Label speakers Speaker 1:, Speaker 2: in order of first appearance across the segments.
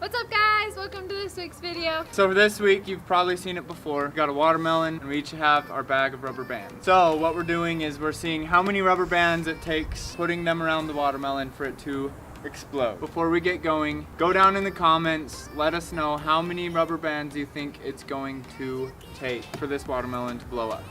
Speaker 1: What's up guys? Welcome to this week's video.
Speaker 2: So for this week, you've probably seen it before. We got a watermelon and we each have our bag of rubber bands. So what we're doing is we're seeing how many rubber bands it takes putting them around the watermelon for it to explode. Before we get going, go down in the comments, let us know how many rubber bands you think it's going to take for this watermelon to blow up.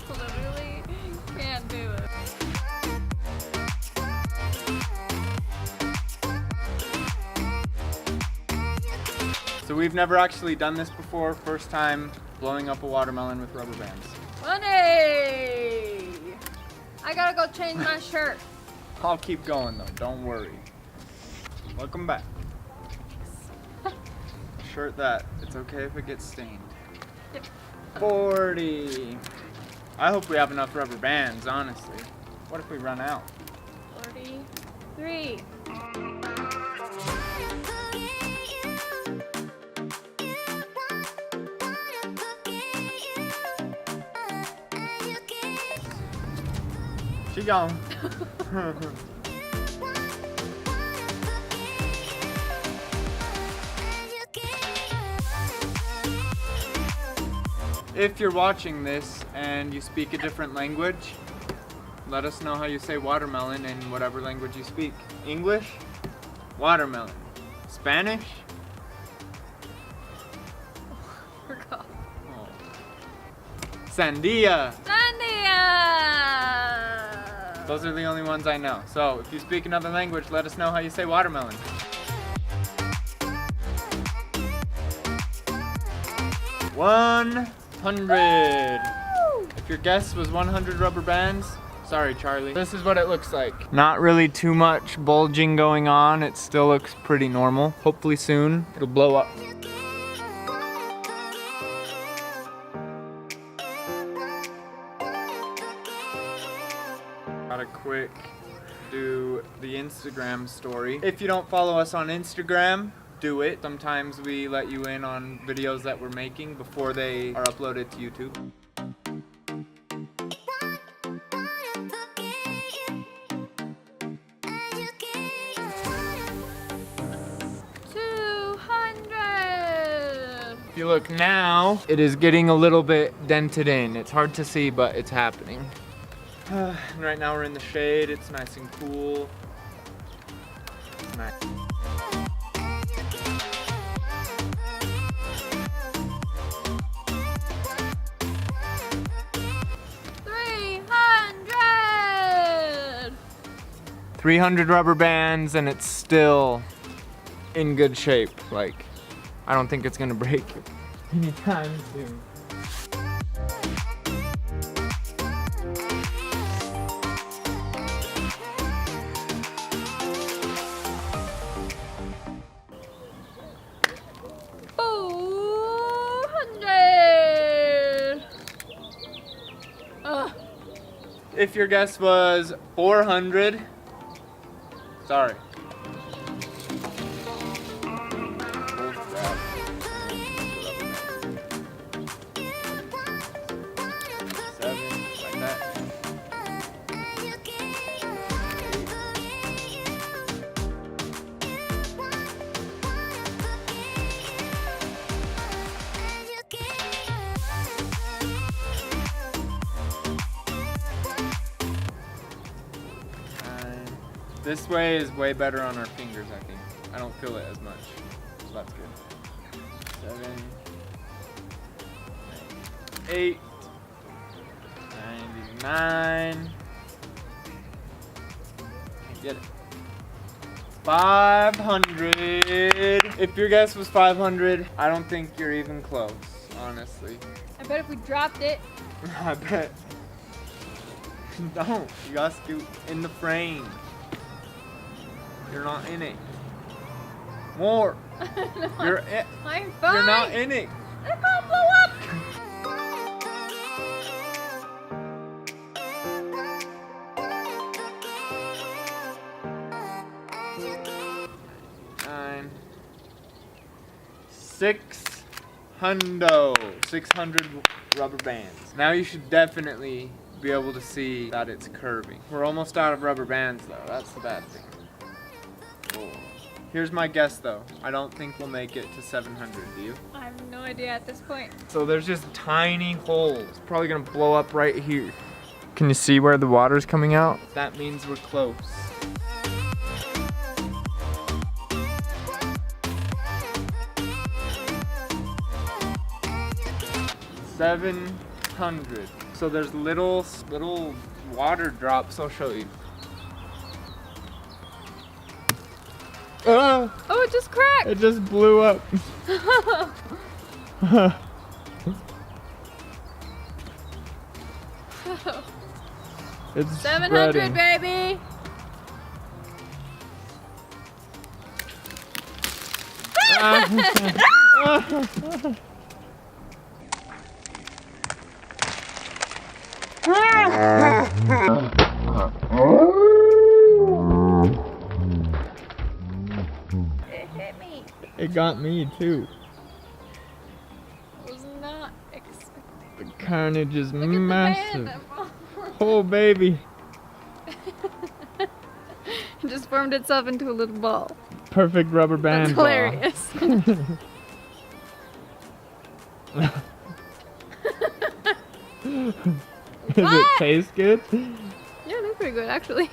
Speaker 1: Literally can't do it.
Speaker 2: So we've never actually done this before. First time blowing up a watermelon with rubber bands.
Speaker 1: Money! I gotta go change my shirt.
Speaker 2: I'll keep going though, don't worry. Welcome back. Shirt that, it's okay if it gets stained.
Speaker 1: Yep.
Speaker 2: 40. I hope we have enough rubber bands, honestly. What if we run out?
Speaker 1: 43.
Speaker 2: She gone. If you're watching this and you speak a different language, let us know how you say watermelon in whatever language you speak. English? Watermelon. Spanish?
Speaker 1: Forgot.
Speaker 2: Oh. Sandia!
Speaker 1: Sandia!
Speaker 2: Those are the only ones I know. So if you speak another language, let us know how you say watermelon. $100. If your guess was 100 rubber bands, sorry Charlie. This is what it looks like. Not really too much bulging going on. It still looks pretty normal. Hopefully soon it'll blow up. Gotta quick do the Instagram story. If you don't follow us on Instagram, do it. Sometimes we let you in on videos that we're making before they are uploaded to YouTube. If you look now, it is getting a little bit dented in. It's hard to see, but it's happening. And right now we're in the shade. It's nice and cool. It's nice. $300 rubber bands and it's still in good shape. Like, I don't think it's gonna break anytime soon. If your guess was 400, sorry. This way is way better on our fingers, I think. I don't feel it as much, so that's good. 7, 8, 99. Get it. 500. If your guess was 500, I don't think you're even close, honestly.
Speaker 1: I bet if we dropped it.
Speaker 2: I bet. Don't. You gotta scoot in the frame. You're not in it. More.
Speaker 1: No,
Speaker 2: You're in.
Speaker 1: I'm fine.
Speaker 2: You're not in it.
Speaker 1: It's gonna blow up.
Speaker 2: 600 rubber bands. Now you should definitely be able to see that it's curving. We're almost out of rubber bands though. That's the bad thing. Oh. Here's my guess though. I don't think we'll make it to 700, do you?
Speaker 1: I have no idea at this point.
Speaker 2: So there's just tiny holes. It's probably gonna blow up right here. Can you see where the water's coming out? That means we're close. 700. So there's little water drops. I'll show you.
Speaker 1: Oh, it just cracked.
Speaker 2: It just blew up. It's
Speaker 1: 700,
Speaker 2: spreading.
Speaker 1: baby. It hit me.
Speaker 2: It got me too.
Speaker 1: I was not expecting.
Speaker 2: The carnage is
Speaker 1: Look
Speaker 2: massive.
Speaker 1: at the band.
Speaker 2: Oh baby.
Speaker 1: It just formed itself into a little ball.
Speaker 2: Perfect rubber band
Speaker 1: That's
Speaker 2: ball.
Speaker 1: hilarious.
Speaker 2: Does it taste good?
Speaker 1: Yeah, that's pretty good actually.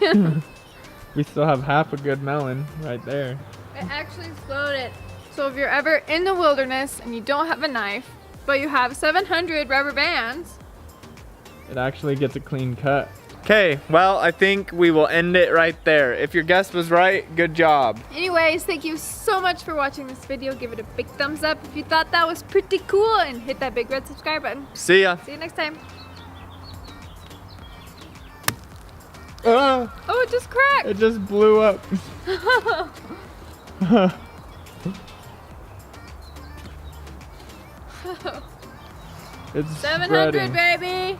Speaker 2: We still have half a good melon right there.
Speaker 1: It actually exploded. So if you're ever in the wilderness and you don't have a knife, but you have 700 rubber bands,
Speaker 2: It actually gets a clean cut. Okay, well, I think we will end it right there. If your guess was right, good job.
Speaker 1: anyways, thank you so much for watching this video. Give it a big thumbs up if you thought that was pretty cool and hit that big red subscribe button.
Speaker 2: See ya.
Speaker 1: See you next time.
Speaker 2: Oh,
Speaker 1: Oh, it just cracked.
Speaker 2: it just blew up. It's
Speaker 1: 700,
Speaker 2: spreading.
Speaker 1: baby.